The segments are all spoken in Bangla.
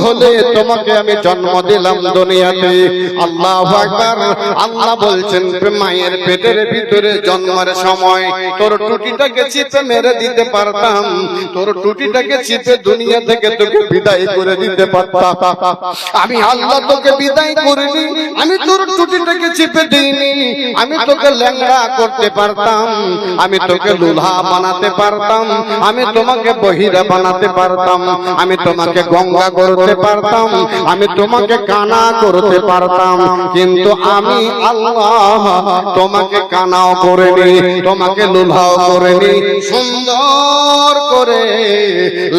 হলে তোমাকে আমি জন্ম দিলাম দুনিয়াতে। আল্লাহু আকবার। আল্লাহ বলছেন মায়ের পেটের ভিতরে জন্মের সময় তোর টুটিটাকে চিপে মেরে দিতে পারতাম, তোর টুটিটাকে চিপে দুনিয়া থেকে তোকে বিদায় করে দিতে পারতাম। আমি আল্লাহ তোকে বিদায় করিনি, আমি তোর টুটিটাকে চিপে দিইনি। আমি তোকে ল্যাংড়া করতে পারতাম, আমি তোকে লুলা বানাতে পারতাম, আমি তোমাকে বহিরা বানাতে পারতাম, আমি তোমাকে গঙ্গা করতে পারতাম, আমি তোমাকে কানা করতে পারতাম। কিন্তু আমি আল্লাহ তোমাকে কানাও করিনি, তোমাকে লুলাও করিনি, সুন্দর করে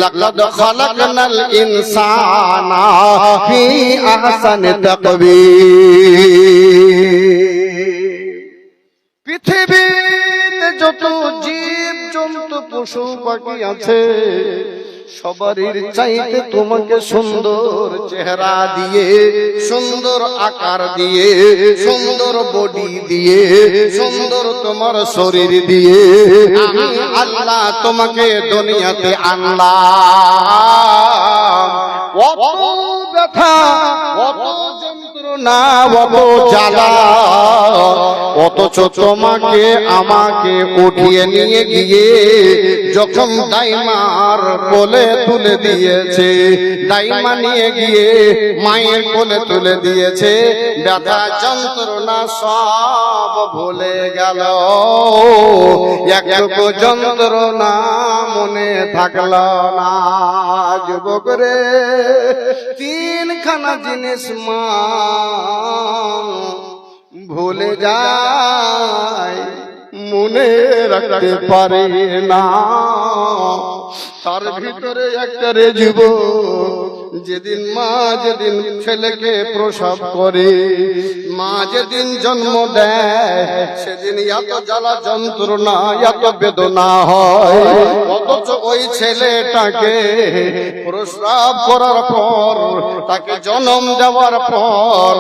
লাকাদ খালাকনাল ইনসানা ফি আহসানি তাকবীর। পৃথিবীতে যত জীব জন্তু পশু পাখি আছে সবারই চাইতে তোমাকে সুন্দর চেহারা দিয়ে, সুন্দর আকার দিয়ে, সুন্দর বডি দিয়ে, সুন্দর তোমার শরীর দিয়ে আমি আল্লাহ তোমাকে দুনিয়াতে আনলাম। কত ব্যথা, কত যন্ত্রণা, কত জ্বালা, অথচ তোমাকে আমাকে উঠিয়ে নিয়ে গিয়ে যখন দাইমার কোলে তুলে দিয়েছে, দাইমা নিয়ে গিয়ে মায়ের কোলে তুলে দিয়েছে, ব্যথা যন্ত্রণা সব ভুলে গেল, একটুকু যন্ত্রণা মনে থাকলো না। যুবক রে, তিনখানা জিনিস মা ভুলে যায়, মনে রাখতে পারে না। তার ভিতরে একটা রে যুবক, যেদিন মা যেদিন ছেলেকে প্রসব করে, মা যেদিন জন্ম দেয়, সেদিন এত জ্বালা যন্ত্রণা, এত বেদনা হয়। অথচ ওই ছেলেটাকে প্রসব করার পর, তাকে জন্ম দেওয়ার পর,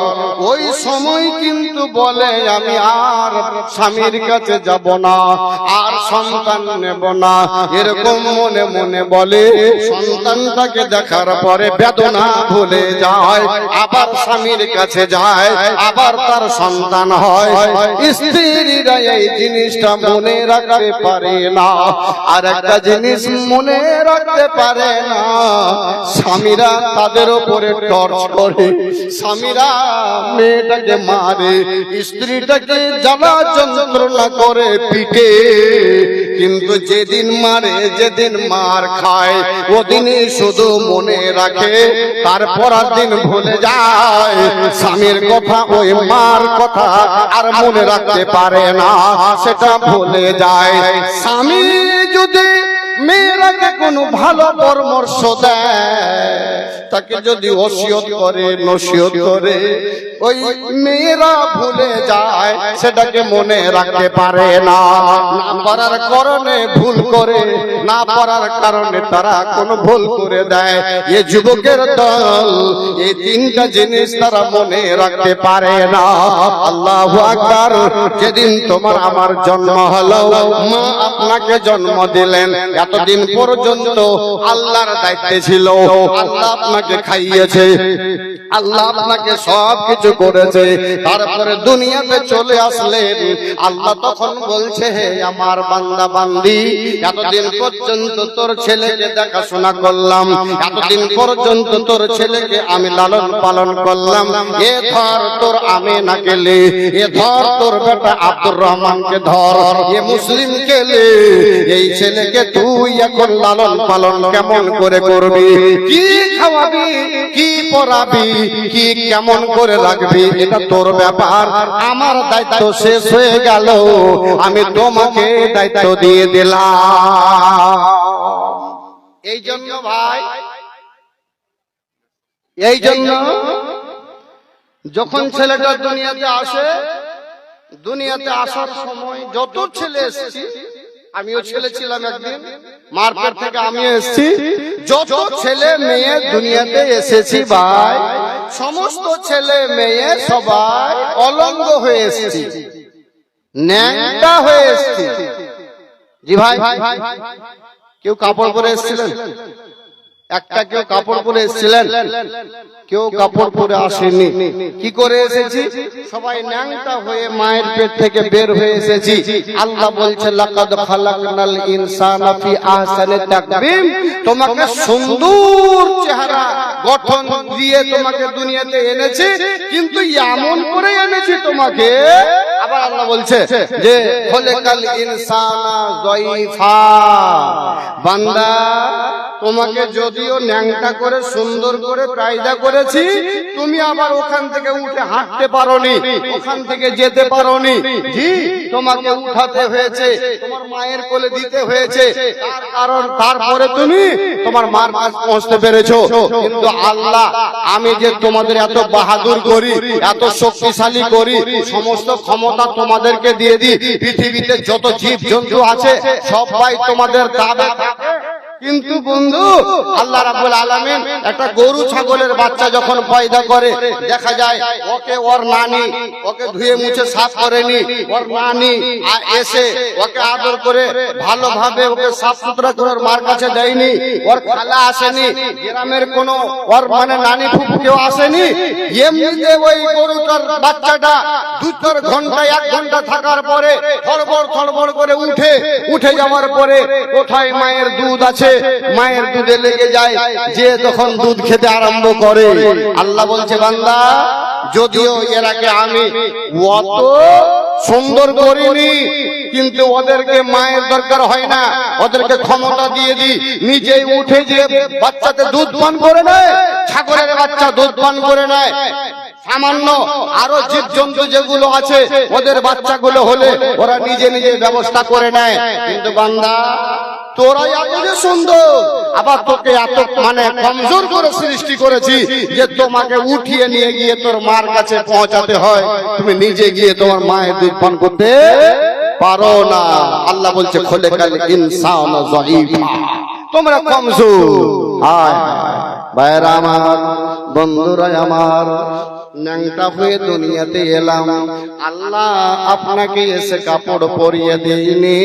ওই সময় কিন্তু বলে আমি আর স্বামীর কাছে যাব না, আর সন্তান নেব না, এরকম মনে মনে বলে। সন্তানটাকে দেখার পরে বেদনা ভুলে যায়, আবার স্বামীর কাছে যায়, আবার তার সন্তান হয়। স্ত্রীরা এই জিনিসটা মনে রাখতে পারে না। আর একটা জিনিস মনে রাখতে পারে না, স্বামীরা তাদের উপরে টর্চ করে, স্বামীরা মেয়েটাকে মারে, স্ত্রীটাকে জ্বালা যন্ত্রণা করে পিটে। কিন্তু যেদিন মারে, যেদিন মার খায়, ওদিনই শুধু মনে রাখে, তারপর দিন ভুলে যায় স্বামীর কথা, ওই মার কথা আর মনে রাখতে পারে না, সেটা ভুলে যায়। স্বামী যদি মেয়েরাকে কোনো ভালো পরামর্শ দেয়, তাকে যদি ওসিয়ত করে, নসিহত করে, ওই মেয়েরা ভুলে যায়, সেটাকে মনে রাখতে পারে না। না পারার কারণে ভুল করে, না পারার কারণে তারা কোনো ভুল করে দেয়। এই যুবকের দল এই তিনটা জিনিস তারা মনে রাখতে পারে না। আল্লাহু আকবার। যেদিন তোমার আমার জন্ম হলো, মা আপনাকে জন্ম দিলেন, এতদিন পর্যন্ত আল্লাহর দায়িত্বে ছিল, আল্লাহ আপনাকে খাইয়েছে, আল্লাহ আপনাকে সব কিছু করেছে। তারপরে দুনিয়াতে চলে আসলেন, আল্লাহ তখন বলছে, হে আমার বান্দা বান্দি, এতদিন পর্যন্ত তোর ছেলেকে দেখাশোনা করলাম, এতদিন পর্যন্ত তোর ছেলেকে আমি লালন পালন করলাম, এ ধর তোর আমিনাকে লে, এ ধর তোর বেটা আব্দুর রহমানকে ধর, এ মুসলিমকে লে, এই ছেলেকে তুই এখন লালন পালন কেমন করে করবি, কি খাওয়াবি, কি পড়াবি, কি কেমন করে রাখবি, এটা তোর ব্যাপার। আমার দায়িত্ব শেষ হয়ে গেল, আমি তোমাকে দায়িত্ব দিয়ে দিলাম। এই জন্য ভাই, এই জন্য যখন ছেলেটা দুনিয়াতে আসে, দুনিয়াতে আসার সময় যত ছেলে এসেছি, আমিও ছেলে ছিলাম একদিন, মার পেট থেকে আমিও এসেছি, যত ছেলে মেয়ে দুনিয়াতে এসেছি ভাই, সমস্ত ছেলে মেয়ে সবাই অলঙ্গ হয়ে এসেছি, ন্যাংটা হয়ে এসেছি। জি ভাই, কেউ কাপড় পরে এসেছিলেন? একটা কেউ কাপড় পরে এসেছিলেন, কেউ কাপড় পরে আসেনি। কি করে এসেছি? সবাই ন্যাংটা হয়ে মায়ের পেট থেকে বের হয়ে এসেছি। আল্লাহ বলছে লাকাদ খালাকনাল ইনসানা ফি আহসানি তাকবীম, তোমাকে সুন্দর চেহারা গঠন দিয়ে তোমাকে দুনিয়াতে এনেছি, কিন্তু এমন করে এনেছি তোমাকে। আবার আল্লাহ বলছে যে খলাকাল ইনসানা যায়ফা, বান্দা তোমাকে যদিও ন্যাংটা করে সুন্দর করে কায়দা করেছি, তুমি আবার ওখান থেকে উঠে হাঁটতে পারোনি, ওখান থেকে যেতে পারোনি। জি, তোমাকে উঠাতে হয়েছে, তোমার মায়ের কোলে দিতে হয়েছে, তার কারণ তারপরে তুমি তোমার মার কাছে পৌঁছতে পেরেছো। কিন্তু আল্লাহ আমি যে তোমাদের এত বাহাদুর করি, এত শক্তিশালী করি, সমস্ত ক্ষমতা তোমাদেরকে দিয়ে দিই। পৃথিবীতে যত জীব জন্তু আছে সবাই তোমাদের তাবে। কিন্তু বন্ধু, আল্লাহ রাব্বুল আলামিন একটা গরু ছাগলের বাচ্চা যখন পয়দা করে, দেখা যায় ওকে ওর নানি ওকে ধুয়ে মুছে সাফ করেনি, ওর নানি এসে ওকে আদর করে ভালোভাবে ওকে সাফ সুতরা করে ওর মার কাছে দেয়নি, ওর খালা আসেনি, গ্রামের কোনো ওর মানে নানি ফুফু কেউ আসেনি। এমনিতে ওই গরুটার বাচ্চাটা 2-4 ঘন্টা 1 ঘন্টা থাকার পরে থড়বড় করে উঠে যাওয়ার পরে কোথায় মায়ের দুধ আছে, মায়ের দুধে লেগে যায়, যে তখন দুধ খেতে আরম্ভ করে। আল্লাহ বলছে বান্দা, যদিও এরাকে আমি অত সুন্দর করিনি, কিন্তু ওদেরকে মায়ের দরকার হয় না, ওদেরকে ক্ষমতা দিয়ে দিই, নিজেই উঠে যে বাচ্চাতে দুধ পান করে নেয়, ছাগলের বাচ্চা দুধ পান করে নেয়। সামান্য আরো জীবজন্তু যেগুলো আছে ওদের বাচ্চাগুলো হলে ওরা নিজে ব্যবস্থা করে নেয়। কিন্তু বান্দা, তোরা এত যে সুন্দর, আবার তোকে এত মানে কমজোর করে সৃষ্টি করেছি যে তোমাকে উঠিয়ে নিয়ে গিয়ে তোর মার কাছে পৌঁছাতে হয়, তুমি নিজে গিয়ে তোমার মায়ের দুধ পান করতে পারো না। আল্লাহ বলছে খলাকাল ইনসানা যায়ফা, তোমরা কমজোর। হায় ভাইরা আমার, বন্ধুরা আমার, ন্যাংটা হয়ে দুনিয়াতে এলাম, আল্লাহ আপনাকে এসে কাপড় পরিয়ে দেয়নি,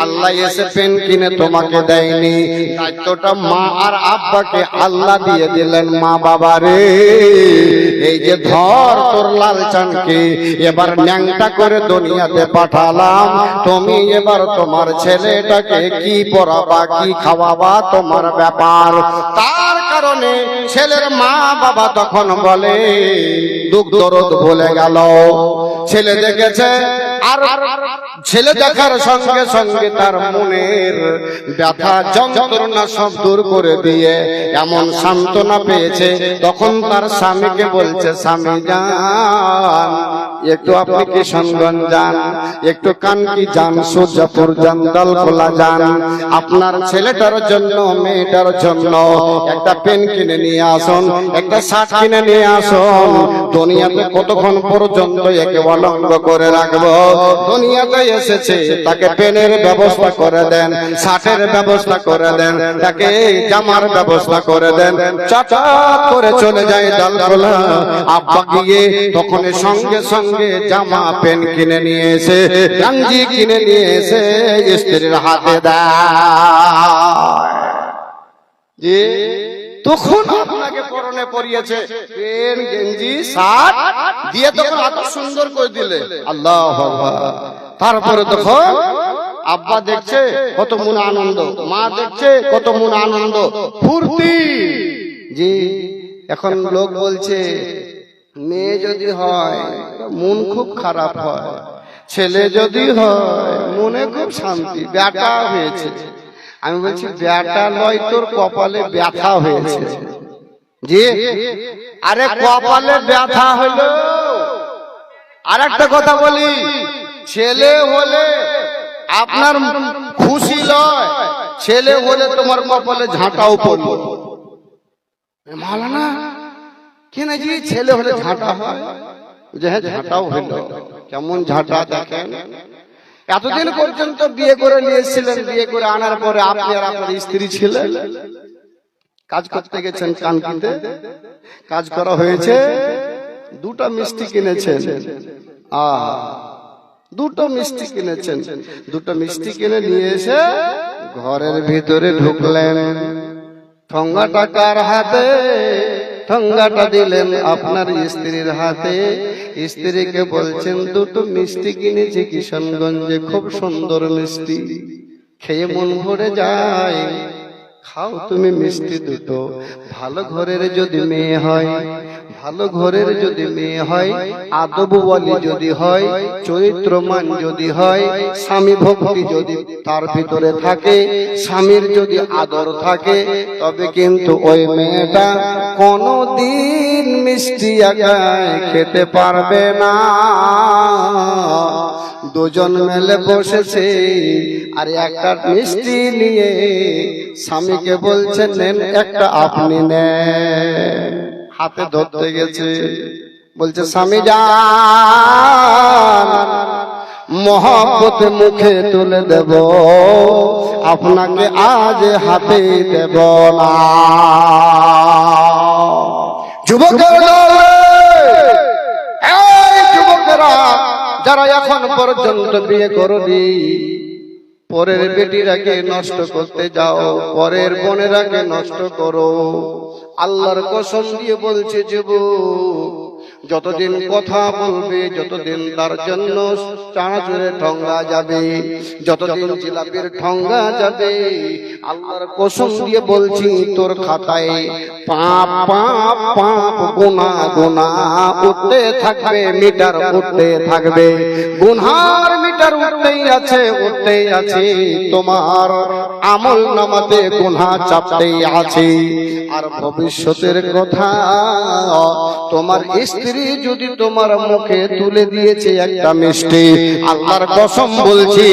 আল্লাহ এসে পেন কিনে তোমাকে দেয়নি। দায়িত্বটা মা আর আব্বাকে আল্লাহ দিয়ে দিলেন। মা বাবারে, এই যে ধর তোর লালচানকে এবার ন্যাংটা করে দুনিয়াতে পাঠালাম, তুমি এবার তোমার ছেলেটাকে কি পরাবা, কি খাওয়াবা, তোমার ব্যাপার। তার কারণে ছেলের মা বাবা তখন বলে, দুঃখ দরদ ভুলে গেল। ছেলে দেখেছে, আর ছেলে দেখার সঙ্গে সঙ্গে তার মনের ব্যথা যন্ত্রণা সব দূর করে দিয়ে এমন সান্ত্বনা পেয়েছে, তখন তার স্বামীকে বলছে, স্বামী যান, একটু আপনি কিশনগঞ্জ যান, একটু কানকি যান, সূর্যপুর যান, দলখোলা যান, আপনার ছেলেটার জন্য মেয়েটার জন্য একটা পেন কিনে নিয়ে আসুন, একটা শার্ট কিনে নিয়ে আসুন। দুনিয়াতে কতক্ষণ পর্যন্ত একে অলঙ্গ করে রাখবো? দুনিয়াতে এসেছে, তাকে পেনের ব্যবস্থা করে দেন, শার্টের ব্যবস্থা করে দেন, তাকে জামার ব্যবস্থা করে দেন। চটাক করে চলে যায় দলখোলা। আব্বা গিয়ে তখন সঙ্গে সঙ্গে জামা পেন কিনে নিয়ে এসে, গঞ্জি কিনে নিয়ে এসে স্ত্রীর হাতে দেয়। যে তখন আপনাকে পরনে পরিয়েছে পেন গেঞ্জি শার্ট দিয়ে, তখন এত সুন্দর করে দিলে। আল্লাহু আকবার। তারপরে তখন আব্বা দেখছে কত মন আনন্দ, মা দেখছে কত মন আনন্দ, ফুর্তি। জি, এখন লোক বলছে মেয়ে যদি হয় মন খুব খারাপ হয়, ছেলে যদি হয় মনে খুব শান্তি। বেটা হয়েছে, আমি বলছি বেটা লয়, তোর কপালে ব্যথা হয়েছে। জি, আরে কপালে ব্যথা হলো। আর একটা কথা বলি, ছেলে হলে আপনার খুশি লয়, ছেলে হলে তোমার কপালে ঝাঁটাও পড়লো। মালানা কেন জি ছেলে হলে ঝাঁটা হয়? যে হ্যাঁ, ঝাঁটাও হলো। কেমন ঝাঁটা দেখেন? এতদিন পর্যন্ত বিয়ে করে নিয়েছিলেন, বিয়ে করে আনার পরে আপনি আর আপনার স্ত্রী ছিলেন, কাজ করতে গেছেন কানকিতে, কাজ করা হয়েছে, 2টা মিষ্টি কিনেছেন। দুটো মিষ্টি কিনেছেন, 2টা মিষ্টি কিনে নিয়ে এসে ঘরের ভিতরে ঢুকলেন। ঠোঙ্গাটা কার হাতে? ঠোঙ্গাটা দিলেন আপনার স্ত্রীর হাতে। স্ত্রীকে বলছেন দুটো মিষ্টি কিনেছি কিশনগঞ্জে, খুব সুন্দর মিষ্টি, খেয়ে মন ভরে যায়, খাও তুমি মিষ্টি দুটো। ভালো ঘরের যদি মেয়ে হয়, ভালো ঘরের যদি মেয়ে হয়, আদবওয়ালি যদি হয়, চরিত্রমান যদি হয়, স্বামী ভক্তি যদি তার ভিতরে থাকে, স্বামীর যদি আদর থাকে, তবে কিন্তু ওই মেয়েটা কোনদিন মিষ্টি একাই খেতে পারবে না। দুজন মেলে বসেছে আর একটা মিষ্টি নিয়ে স্বামীকে বলছেন নেন একটা আপনি নেন। হাতে ধরতে গেছে, বলছে স্বামী যান, মহব্বত মুখে তুলে দেব, আপনাকে আজ হাতে দেব না। যুবকেরা, এই যুবকেরা যারা এখন পর্যন্ত বিয়ে করনি, পরের বেটিরাকে নষ্ট করতে যাও, পরের বোনেরাকে নষ্ট করো। আল্লাহর কসম দিয়ে বলছে যুবক, যতদিন কথা বলবে, যতদিন তার জন্য চানাচুরের ঠোঙ্গা যাবে, যতদিন জিলাপির ঠোঙ্গা যাবে, আল্লাহর কসম দিয়ে বলছি তোর খাতায় পাপ পাপ পাপ গুনাহ গুনাহ উঠতে থাকবে, মিটার উঠতে থাকবে, গুনহার মিটার উঠতেই আছে উঠতেই আছে। তোমার আমল নামাতে গুনাহ চাপতেই আছে। আর ভবিষ্যতের কথা, তোমার স্ত্রী যদি তোমার মুখে তুলে দিয়েছে একটা মিষ্টি, আল্লাহর কসম বলছি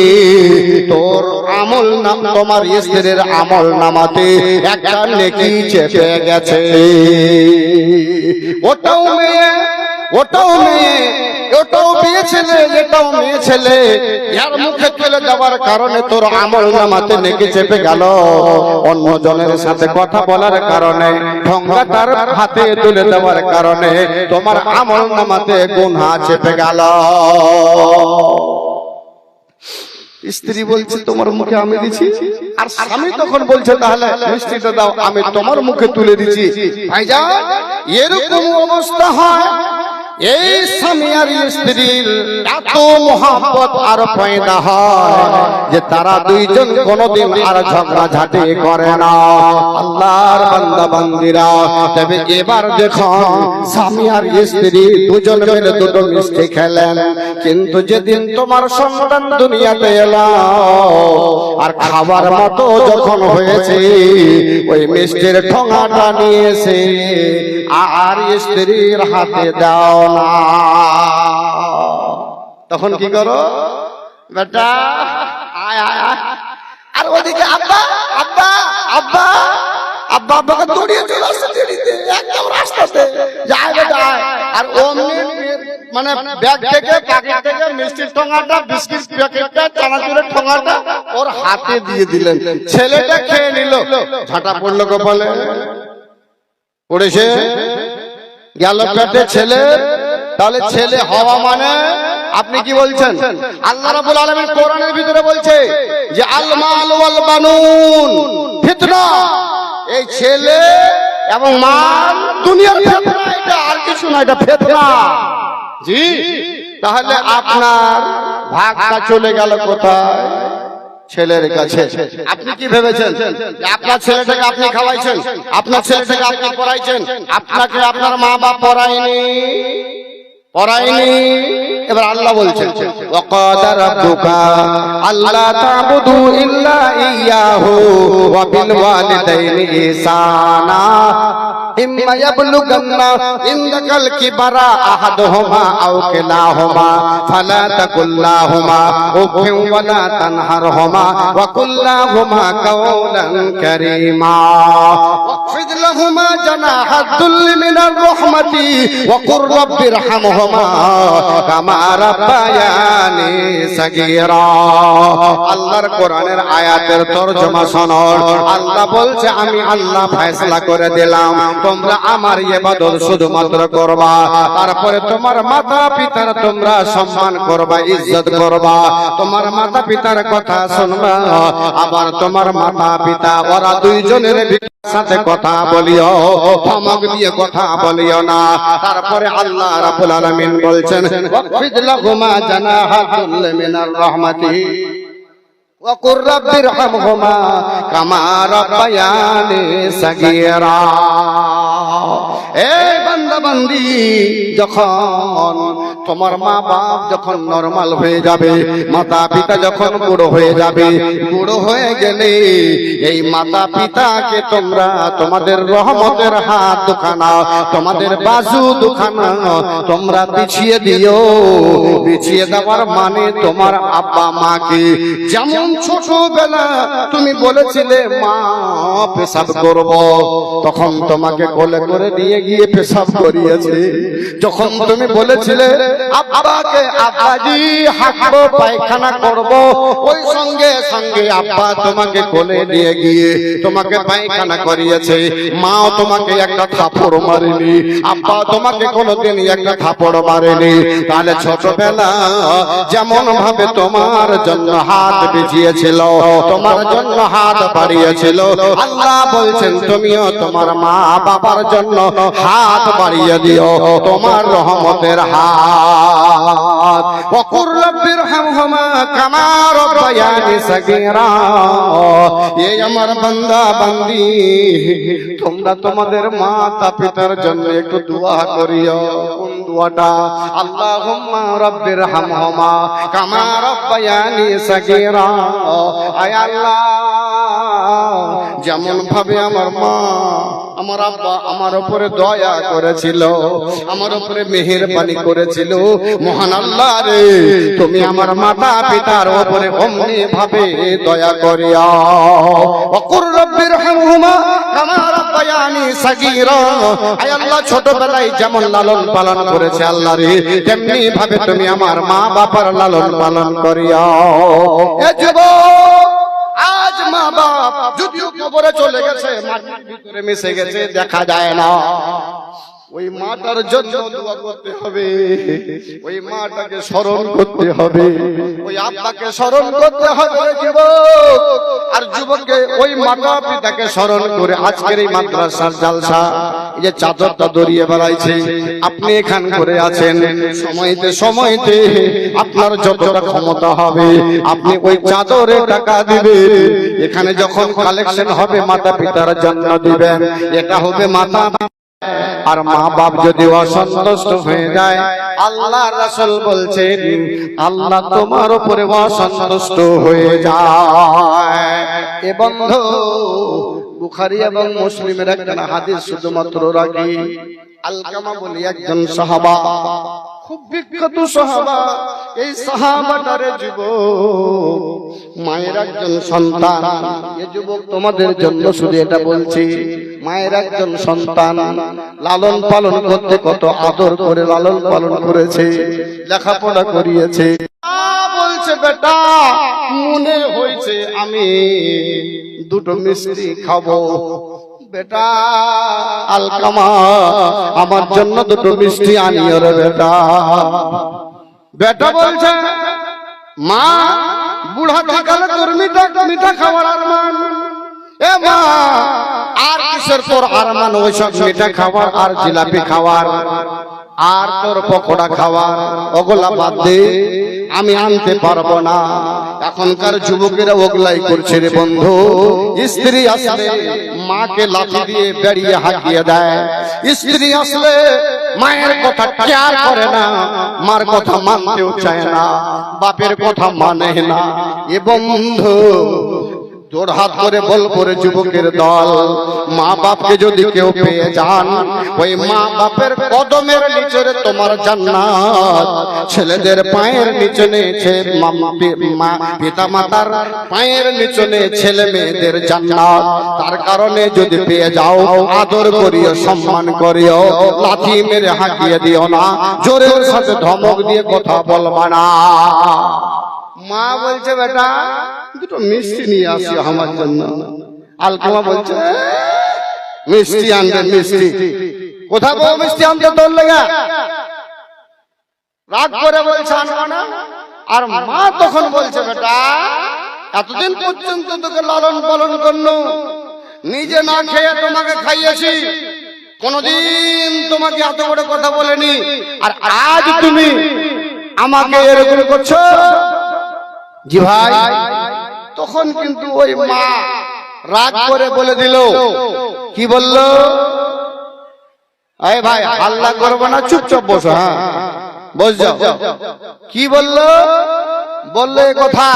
তোর আমল নাম, তোমার স্ত্রীর আমল নামাতে একটা নেকি চেপে গেছে। ওটাও মেয়ে, ওটাও মেয়ে, ওটাও মেয়ে ছেলে, এটাও মেয়ে ছেলে, এর মুখে তুলে দেওয়ার কারণে তোর আমল নামাতে নেকি চেপে গেল। অন্য জনের সাথে কথা বলার কারণে, ঠোঙ্গা তার হাতে তুলে দেওয়ার কারণে তোমার আমল নামাতে গুনাহ চেপে গেল। স্ত্রী বলছে তোমার মুখে আমি দিছি, আর স্বামী তখন বলছে তাহলে মিষ্টিটা দাও, আমি তোমার মুখে তুলে দিছি। ভাইজান, এরকম অবস্থা হয়, এই স্বামী আর স্ত্রীর এত মহব্বত আর পয়দা হয় যে তারা দুইজন কোনদিন আর ঝগড়াঝাটি করে না। আল্লাহর বান্দা বান্দিরা, তবে এবার দেখুন স্বামী আর স্ত্রী দুজন মিলে দুটো মিষ্টি খেলেন, কিন্তু যেদিন তোমার সন্তান দুনিয়াতে এলো আর খাবার মতো যখন হয়েছে, ওই মিষ্টির ঠোঙাটা নিয়ে এসে আর স্ত্রীর হাতে দাও না। তখন কি করো বেটা? আয় আয় আয়। আর ওদিকে আব্বা আব্বা আব্বা আব্বা আব্বাকে দৌড়িয়ে চলে আসছে দেরিতে, একদম রাস্তাতে যায় বেটা আয়। আর অমনি মানে ব্যাগ থেকে পকেট থেকে মিষ্টির ঠোঙাটা, বিস্কিট প্যাকেটটা, চানাচুরের ঠোঙাটা ওর হাতে দিয়ে দিলেন। ছেলেটা খেয়ে নিল, ঝাঁটা পড়লো কপালে, পড়েছে গেল পেটে ছেলে। তাহলে ছেলে হওয়া মানে আপনি কি বলছেন? আল্লাহ রাব্বুল আলামিন কোরআনের ভিতরে বলছে যে আল মাল ওয়াল বানুন ফিতনা, এই ছেলে এবং মাল দুনিয়ার ফিতনা, এটা আর কিছু না, এটা ফিতনা। জি, তাহলে আপনার ভাগটা চলে গেল কোথায়? ছেলের কাছে। আপনি কি ভেবেছেন আপনার ছেলেটাকে আপনি খাওয়াইছেন, আপনার ছেলেটাকে আপনি পড়াইছেন, আপনাকে আপনার মা বাপ পড়ায়নি? পড়ায়নি। এবার আল্লাহ বলছেন ওয়াকাদা রাব্বুকা আল্লা তা'বুদু ইল্লা ইয়াহু ওয়া বিল ওয়ালিদাইনি ইহসানা ইম্মা ইয়াবলুগান্না ইনদাকাল কিবারা আহাদুহুমা আও কিলাহুমা ফালা তাকুল্লাহুমা উফিন ওয়ালা তানহারহুমা ওয়া কুল্লাহুমা কাওলান কারীমা ওয়াখফিদ লাহুমা জানাহাদ দুল্লি মিনার রাহমাতি ওয়া কুর রাব্বিরহামহুমা কামা রাব্বায়ানি সাগীরা। আল্লাহর কোরআনের আয়াতের তরজমা শোনো। আল্লাহ বলছে আমি আল্লাহ ফয়সালা করে দিলাম, তোমরা আমার ইবাদত শুধুমাত্র করবা, তারপরে তোমার মাতা পিতার তোমরা সম্মান করবা, ইজ্জত করবা, তোমার মাতা পিতার কথা শুনবা। আবার তোমার মাতা পিতা ওরা দুইজনের সাথে কথা বলিও, ধমক দিয়ে কথা বলিও না। তারপরে আল্লাহ রাব্বুল আলামিন বলছেন ওয়াকফিদ লাহুমা জানাহা যুল্লি মিনার রাহমাতি ওয়াকুর রাব্বিরহামহুমা কামা রাব্বায়ানি সাগীরা। এই বান্দা বান্দি, যখন তোমার মা বাপ যখন নরমাল হয়ে যাবে, মাতা পিতা যখন বুড়ো হয়ে যাবে, বুড়ো হয়ে গেলে এই মাতা পিতাকে তোমরা তোমাদের রহমতের হাত দুখানা, তোমাদের বাজু দুখানা তোমরা বিছিয়ে দিও। বিছিয়ে দেওয়ার মানে তোমার আব্বা মাকে, যেমন ছোটবেলা তুমি বলেছিলে মা পেশাব করব, তখন তোমাকে কোলে করে দিয়ে গিয়ে পেশাব করিয়েছে। যখন তুমি বলেছিলে আব্বাকে আব্বাজি হাঁকবো পায়খানা করব, ওই সঙ্গে সঙ্গে আব্বা তোমাকে কোলে দিয়ে গিয়ে তোমাকে পায়খানা করিয়েছে। মাও তোমাকে একটা থাপড় মারেনি, আব্বা তোমাকে কোনোদিন একটা থাপড় মারেনি। তাহলে ছোটবেলা যেমন ভাবে তোমার জন্য হাত বিছিয়েছিল, তোমার জন্য হাত বাড়িয়েছিল, আল্লাহ বলছেন তুমিও তোমার মা বাবার জন্য হাত বাড়িয়ে দিও, তোমার রহমতের হাত। ওয়াকুর রাব্বিরহামহুমা কামা রাব্বায়ানি সাগীরা। এই আমার বান্দা বান্দি, তোমরা তোমাদের মাতা পিতার জন্য একটু দোয়া করিও। কোন দোয়াটা? আল্লাহুম্মা রাব্বিরহামহুমা কামা রাব্বায়ানি সাগীরা। আয় আল্লাহ, যেমন ভাবে আমার মা আমার আব্বা আমার উপরে দয়া করেছিল, আমার উপরে মেহেরবানি করেছিল, মহান আল্লাহ রে তুমি আমার মাতা পিতার উপরে অমনি ভাবে দয়া করিয়া। ওয়াকুর রাব্বিরহামহুমা কামা রাব্বায়ানি সাগীরা। আয় আল্লাহ, ছোটবেলায় যেমন লালন পালন করেছে আল্লাহ রে, তেমনি ভাবে তুমি আমার মা বাবার লালন পালন করিয়া। এ যুবক, আজ মা বাপ যদিও কবরে চলে গেছে, মাটির ভিতরে মিশে গেছে, দেখা যায় না, ওই মাটার জন্য দোয়া করতে হবে, ওই মাটাকে স্মরণ করতে হবে, ওই আব্বাকে স্মরণ করতে হবে যুবক। আর যুবককে ওই মাতা পিতাকে স্মরণ করে আজকের এই মাদ্রাসার জালসা, এই যে চাদরটা দড়িয়ে বেড়াইছে, আপনি এখান করে আছেন, সময়তে সময়তে আপনার যতটা ক্ষমতা হবে আপনি ওই চাদরে টাকা দিবেন। এখানে যখন কালেকশন হবে মাতা পিতার জন্য দিবেন, এটা হবে মাতা। আর মা বাপ যদি অসন্তুষ্ট হয়ে যায়, আল্লাহ রাসূল বলছেন আল্লাহ তোমার উপরে অসন্তুষ্ট হয়ে যায়। এ বন্ধু, বুখারী এবং মুসলিমের একটা হাদিস শুধুমাত্র রাখি। আলকামা বলি একজন সাহাবা, খুব বিখ্যাত সাহাবা। এই সাহাবাটারে যুবক মায়ের একজন সন্তান। এই যুবক তোমাদের জন্য শুধু এটা বলছি, মায়ের একজন সন্তান লালন পালন করতে কত আদর করে লালন পালন করেছে, লেখাপড়া করিয়েছে। বলছে বেটা, মনে হয়েছে আমি দুটো মিষ্টি খাবো। বেটা আলকামা, আমার জন্য দুটো মিষ্টি আনিও রে বেটা। বেটা বলছে মা, বুড়া কালে তোর মিঠা খাওয়ার আরমান। এ মা, আর কিসের তোর আরমান? ওইসব মিঠা খাওয়ার আর জিলাপি খাওয়ার আর তোর পকোড়া খাওয়ার, ওগুলা বাদ দে, আমি আনতে পারবো না। এখনকার যুবকেরা ওগুলাই করছে রে বন্ধু। স্ত্রী আসলে মাকে লাঠি দিয়ে বেরিয়ে হাঁকিয়ে দেয়, স্ত্রী আসলে মায়ের কথা কেয়ার করে না, মার কথা মানতেও চায় না, বাপের কথা মানে না। এ বন্ধু, জোড়হাত করে বলবো রে যুবকের দল, মা বাপকে যদি কেউ পেয়ে যান, ওই মা বাপের কদমের নিচে তোমার জান্নাত। ছেলেদের পায়ের নিচে নেছে পিতা মাতার পায়ের নিচে ছেলে মেয়েদের জান্নাত। তার কারণে যদি পেয়ে যাও, আদর করিও, সম্মান করিও, লাথি মেরে হাঁকিয়ে দিও না, জোরের সাথে ধমক দিয়ে কথা বলবা না। মা বলছে বেটা দুটো মিষ্টি নিয়ে আসি আমার জন্য। আলকামা বলছে মিষ্টি আনবেন, মিষ্টি কোথা বউ মিষ্টি আনতে তোর লেগা রাগ করে বলছে আনবো না। আর মা তখন বলছে বেটা এতদিন পর্যন্ত তোকে লালন পালন করলো, নিজে না খেয়ে তোমাকে খাইয়েছি, কোনদিন তোমাকে এত বড় কথা বলেনি, আর আজ তুমি আমাকে এরকম করছো। জি ভাই, তখন কিন্তু ওই মা রাগ করে বলে দিল, কি বললো, এই ভাই হাল্লা করবো না, চুপচাপ বসো, হ্যাঁ বস যাও। কি বললো, বললো এই কথা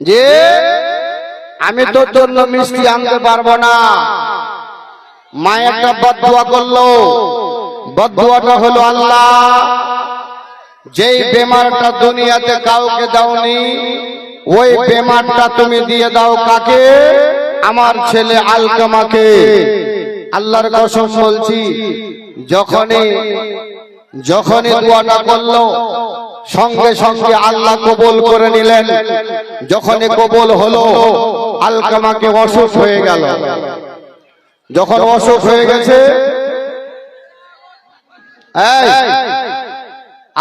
যে আমি তো তোর মিষ্টি আনতে পারবো না। মায়েরটা বদদুয়া করলো, বদদুয়াটা হলো আল্লাহ যেই বেমারটা দুনিয়াতে কাউকে দাওনি ওই বেমারটা তুমি দিয়ে দাও কাকে, আমার ছেলে আলকামাকে। আল্লাহর কসম বলছি, যখনই দোয়াটা করলো সঙ্গে সঙ্গে আল্লাহ কবুল করে নিলেন। যখনই কবুল হলো আলকামাকে অসুখ হয়ে গেল। যখন অসুখ হয়ে গেছে,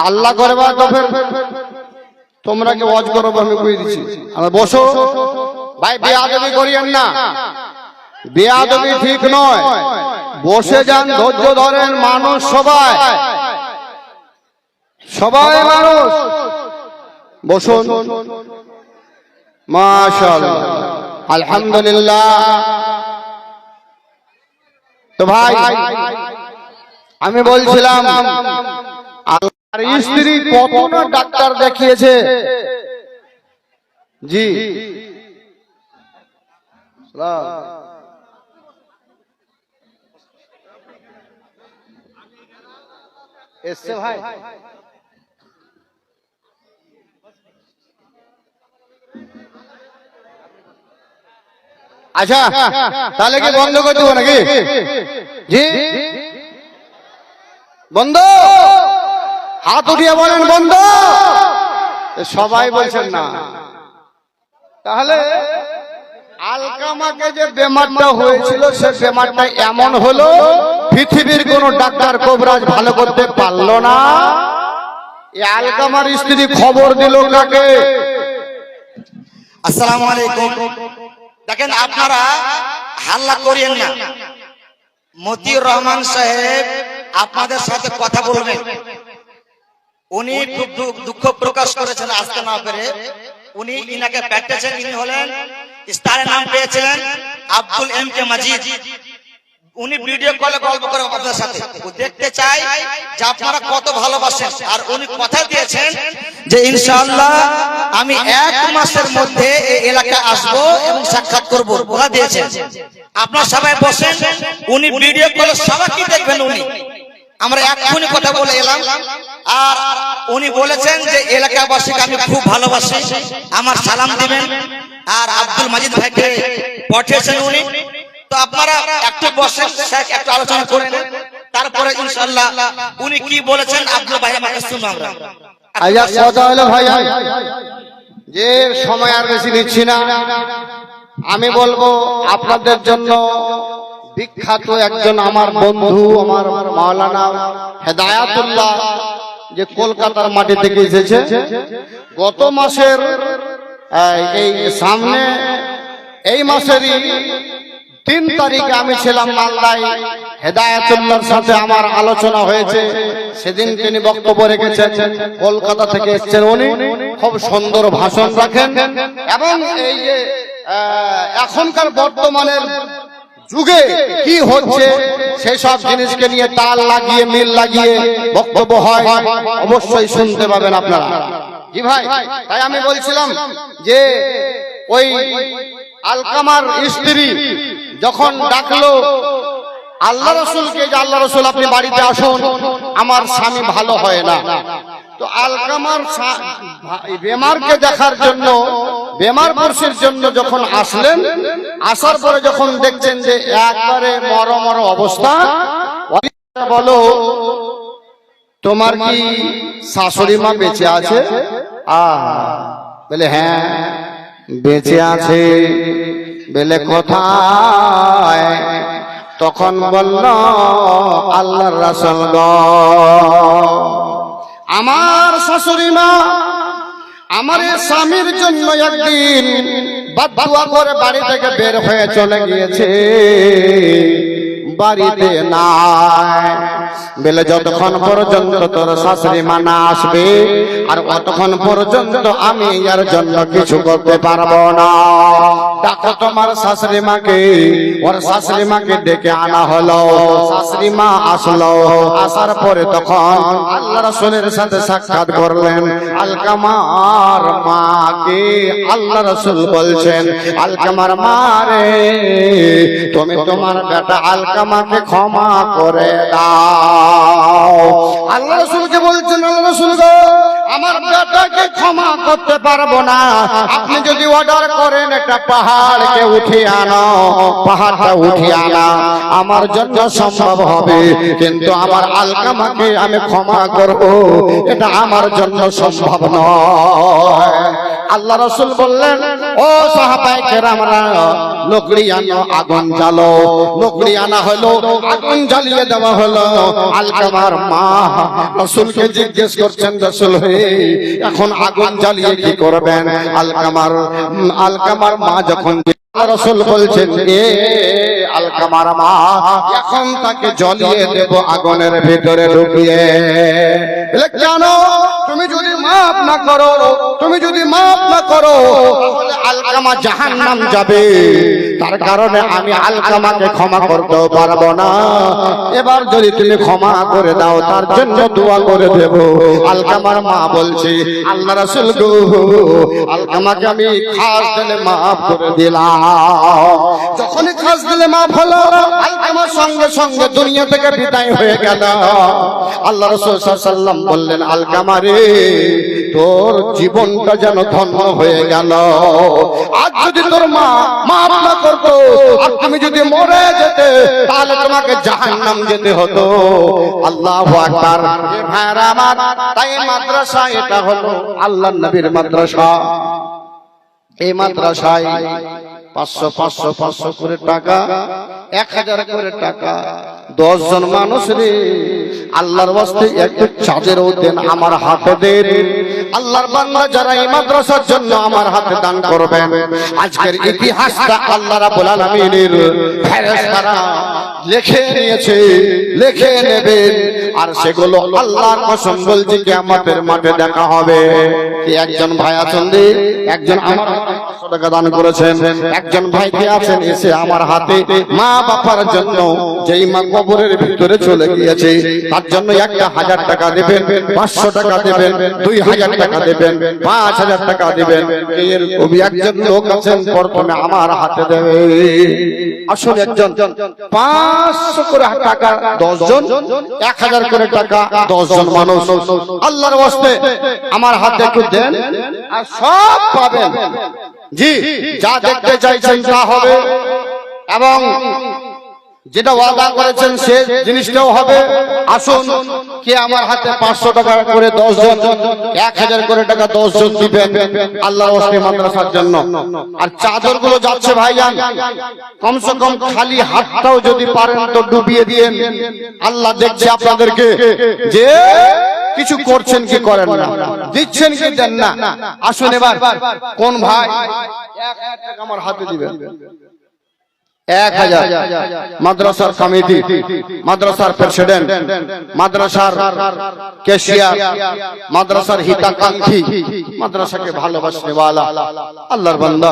আল্লাহ করবা তো তোমরা কি ওয়াজ করো, আমি কই দিচ্ছি, আমরা বসো ভাই, বেয়াদবি করিয়েন না, বেয়াদবি ঠিক নয়, বসে যান, ধৈর্য ধরেন, মানুষ সবাই মানুষ, বসুন। মাশাআল্লাহ, আলহামদুলিল্লাহ। তো ভাই আমি বলছিলাম আর স্ত্রী কত না ডাক্তার দেখিয়েছে। জি এসছে ভাই, আচ্ছা তাহলে কি বন্ধ করে দেবো নাকি? জি বন্ধ, হাত উঠিয়ে বলেন বন্ধ। সবাই বলছেন না। তাহলে আলকামাকে যে বেমারটা হয়েছিল সে বেমারটা এমন হলো পৃথিবীর কোন ডাক্তার কবিরাজ ভালো করতে পারলো না। আলকামার স্ত্রী খবর দিল কাকে? আসসালামু আলাইকুম। দেখেন আপনারা হাল্লা করিয়েন না, মতিউর রহমান সাহেব আপনাদের সাথে কথা বলবেন। উনি খুব দুঃখ প্রকাশ করেছেন আসতে না পেরে, উনি ইনাকে পেটেছেন। ইনি হলেন ইস্তারে নাম পেয়েছেন আব্দুল এম কে মাজিদ। উনি ভিডিও কলে গল্প করে আপনাদের সাথে, দেখতে চাই যে আপনারা কত ভালোবাসেন। আর উনি কথা দিয়েছেন যে ইনশাআল্লাহ আমি 1 মাসের মধ্যে এই এলাকায় আসবো এবং সাক্ষাৎ করব, কথা দিয়েছেন। আপনারা সবাই বসেন, উনি ভিডিও কলে সবাইকে দেখবেন। উনি আমরা এখনই কথা বলে এলাম, আর উনি বলেছেন যে এলাকাবাসীকে আমি খুব ভালোবাসি, আমার সালাম দিবেন। আর আব্দুল মাজিদ ভাইকে পাঠিয়েছেন উনি। তো আপনারা একটু বসেন, একটু আলোচনা করেন, তারপরে ইনশাআল্লাহ উনি কি বলেছেন আব্দুল ভাই আমাকে শুনবো আমরা। আচ্ছা কথা হলো ভাই যে সময় আর বেশি নিচ্ছি না, আমি বলবো আপনাদের জন্য বিখ্যাত একজন আমার বন্ধু, আমার মাওলানা হেদায়াতুল্লাহ, যে কলকাতার মাটি থেকে এসেছে। গত মাসের এই সামনে এই মাসেরই 3 তারিখে আমি ছিলাম মালদায়, হেদায়াতুল্লাহর সাথে আমার আলোচনা হয়েছে। সেদিন তিনি বক্তব্য রেখেছেন, কলকাতা থেকে এসেছেন উনি, খুব সুন্দর ভাষণ রাখেন। এবং এই যে এখনকার বর্তমানের যুগে কি হচ্ছে সেই সব জিনিসকে নিয়ে তাল লাগিয়ে মিল লাগিয়ে বক্তব্য হয়, অবশ্যই শুনতে পাবেন আপনারা। জি ভাই, তাই আমি বলছিলাম যে ওই আলকামার স্ত্রী যখন ডাকলো আল্লাহ রসুলকে, যে আল্লাহ রসুল আপনি বাড়িতে আসুন, আমার স্বামী ভালো হয় না। তো আলকামার বেমারকে দেখার জন্য, বেমার পুরুষের জন্য যখন আসলেন, আসার পরে যখন দেখছেন যে একবারে মর অবস্থা, বলো তোমার কি শাশুড়ি মা বেঁচে আছে? বলে হ্যাঁ বেঁচে আছে। বেলে কোথায়? তখন বলল আল্লাহর রাসূল গো, আমার শাশুড়ি মা আমার স্বামীর জন্য একদিন বাদদুয়া করে বাড়ি থেকে বের হয়ে চলে গিয়েছে, বাড়িতে নাই। বলে যতক্ষণ পর্যন্ত তোর শাশুড়ি মা না আসবে আর অতক্ষণ পর্যন্ত আমি এর জন্য কিছু করতে পারবো না। দেখো তোমার শাশুড়ি মাকে। ওর শাশুড়ি মাকে ডেকে আনা হলো। শাশুড়ি মা আসলো। আসার পরে তখন আল্লাহ রাসূলের সাথে সাক্ষাৎ করলেন। আলকামার মাকে আল্লাহ রাসূল বলছেন, আলকামার মা রে, তুমি তোমার বেটা আলকামাকে ক্ষমা করে দাও। আল্লাহ রাসূলকে বলছেন, আল্লাহ রাসূল গো, আমার বেটাকে ক্ষমা করতে পারবো না। আপনি যদি অর্ডার করেন একটা পাহাড়কে উঠিয়ে আনো, পাহাড়টা উঠিয়ে আনা আমার জন্য সম্ভব হবে, কিন্তু আমার আলকামাকে আমি ক্ষমা করব এটা আমার জন্য সম্ভব নয়। আল্লাহ রাসূল বললেন, ও সাহাবায়ে কেরামরা, লকড়ি আনো, আগুন জ্বালো। লকড়ি আনা হলো, আগুন জ্বালিয়ে দেওয়া হলো। আলকামার মা রাসূলকে জিজ্ঞেস করছেন, রাসূল হে, এখন আগুন জ্বালিয়ে কি করবেন? আলকামার মা যখন রাসূল বলছেন, এ আলকামার মা, এখন তাকে জ্বালিয়ে দেব আগুনের ভিতরে ঢুকিয়ে। কেন? তুমি যদি মাফ না করো, তুমি যদি মাফ না করো তাহলে আলকামা জাহান্নাম যাবে। তার কারণে আমি আলকামাকে ক্ষমা করতেও পারবো না। এবার যদি তুমি ক্ষমা করে দাও তার জন্য দোয়া করে দেব। আলকামার মা বলছে, আল্লাহ রাসূল গো, আলকামাকে আমি খাস দিলে মাফ করে দিলাম। যখনই খাস দিলে মাফ হলো, আলকামার সঙ্গে সঙ্গে দুনিয়া থেকে বিদায় হয়ে গেল। আল্লাহ রাসূল সাল্লাল্লাহু আলাইহি ওয়াসাল্লাম বললেন, আলকামা রে, তোর জীবনটা যেন ধন্য হয়ে গেল। আজ যদি তোর মা মাফ না করতো আর তুমি যদি মরে যেতে, তাহলে তোমাকে জাহান্নাম যেতে হতো। আল্লাহু আকবার। ভাইরা আমার, তাই মাদ্রাসা এটা হলো আল্লাহর নবীর মাদ্রাসা। এই মাদ্রাসায় 500 করে টাকা, 1000 করে টাকা, 10 জন মানুষ রে আল্লাহর ওয়াস্তে একটু চাঁদেরও দেন আমার হাতে দেন। আল্লাহর বান্দা যারা এই মাদ্রাসার জন্য আমার হাতে দান করবেন, আজকের ইতিহাসটা আল্লাহ রাব্বুল আলামিনের ফেরেশতারা লিখে নিয়েছে, লিখে নেবেন। আর সেগুলো আল্লাহর কসম বলছি কিয়ামতের মাঠে দেখা হবে। একজন ভাই আছেন রে, একজন আমার 500 টাকা দান করেছেন। একজন ভাই কে আছেন এসে আমার হাতে মা বাবার জন্য, যেই মা কবরের ভিতরে চলে গিয়েছে তার জন্য 1000 টাকা দেবেন, 500 টাকা দেবেন, 2000 টাকা দেবেন, 5000 টাকা দেবেন। এর একজন লোক আছেন প্রথমে আমার হাতে দেবে। আসলে একজন 500 করে টাকা 10 জন, 1000 করে টাকা 10 জন মানুষ। আল্লাহর ওয়াস্তে আমার হাতে একটু দেন আর সব পাবেন। জি, যা দেখতে চাইছেন তা হবে, এবং যেটা ওয়াদা করেছেন সে জিনিসটাও হবে। আসুন, কে আমার হাতে 500 টাকা করে 10 জন, 1000 করে টাকা 10 জন দিবেন আল্লাহর ওয়াস্তে মাদ্রাসার জন্য। আর চাদরগুলো যাচ্ছে ভাইজান, কমসে কম খালি হাতটাও যদি পারেন তো ডুবিয়ে দিয়েন। আল্লাহ দেখছে আপনাদেরকে যে কিছু করছেন কি করেন না, দিচ্ছেন কি দেন না। আসুন এবার কোন ভাই 1000 টাকা আমার হাতে দিবেন? 1000। মাদ্রাসার কমিটি, মাদ্রাসার প্রেসিডেন্ট, মাদ্রাসার ক্যাশিয়ার, মাদ্রাসার হিতাকাঙ্ক্ষী, মাদ্রাসাকে ভালোবাসনেওয়ালা আল্লাহর বান্দা।